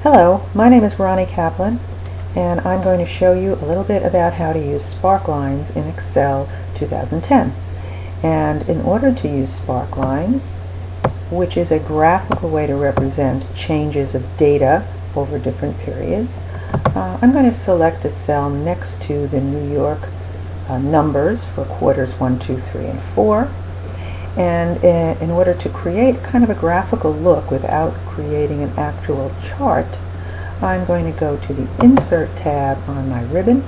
Hello, my name is Ronnie Kaplan, and I'm going to show you a little bit about how to use Sparklines in Excel 2010. And in order to use Sparklines, which is a graphical way to represent changes of data over different periods, I'm going to select a cell next to the New York numbers for quarters 1, 2, 3, and 4. And in order to create kind of a graphical look without creating an actual chart, I'm going to go to the Insert tab on my ribbon,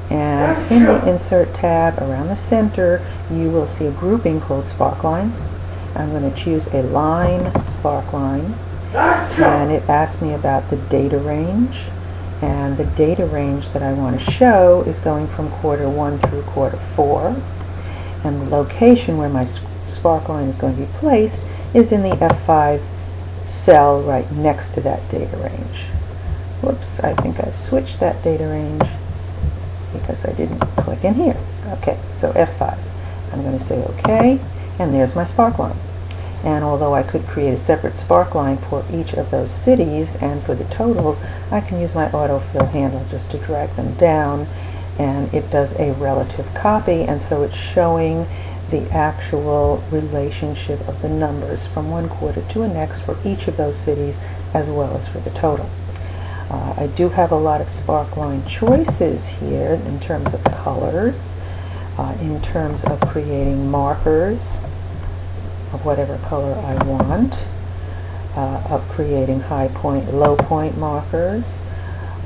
and in the Insert tab around the center you will see a grouping called Sparklines. I'm going to choose a line sparkline, and it asks me about the data range, and the data range that I want to show is going from quarter 1 through quarter 4, and the location where my sparkline is going to be placed is in the F5 cell right next to that data range. Whoops, I think I've switched that data range because I didn't click in here. Okay, so F5. I'm going to say OK, and there's my sparkline. And although I could create a separate sparkline for each of those cities and for the totals, I can use my autofill handle just to drag them down, and it does a relative copy, and so it's showing the actual relationship of the numbers from one quarter to the next for each of those cities as well as for the total. I do have a lot of sparkline choices here in terms of colors, in terms of creating markers of whatever color I want, of creating high point, low point markers.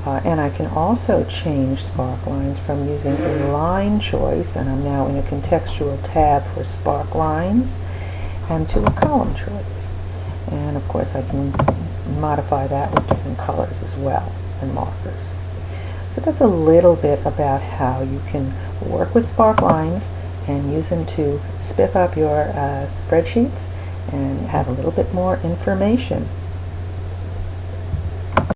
And I can also change sparklines from using a line choice, and I'm now in a contextual tab for sparklines, and to a column choice. And of course I can modify that with different colors as well, and markers. So that's a little bit about how you can work with sparklines and use them to spiff up your spreadsheets and have a little bit more information.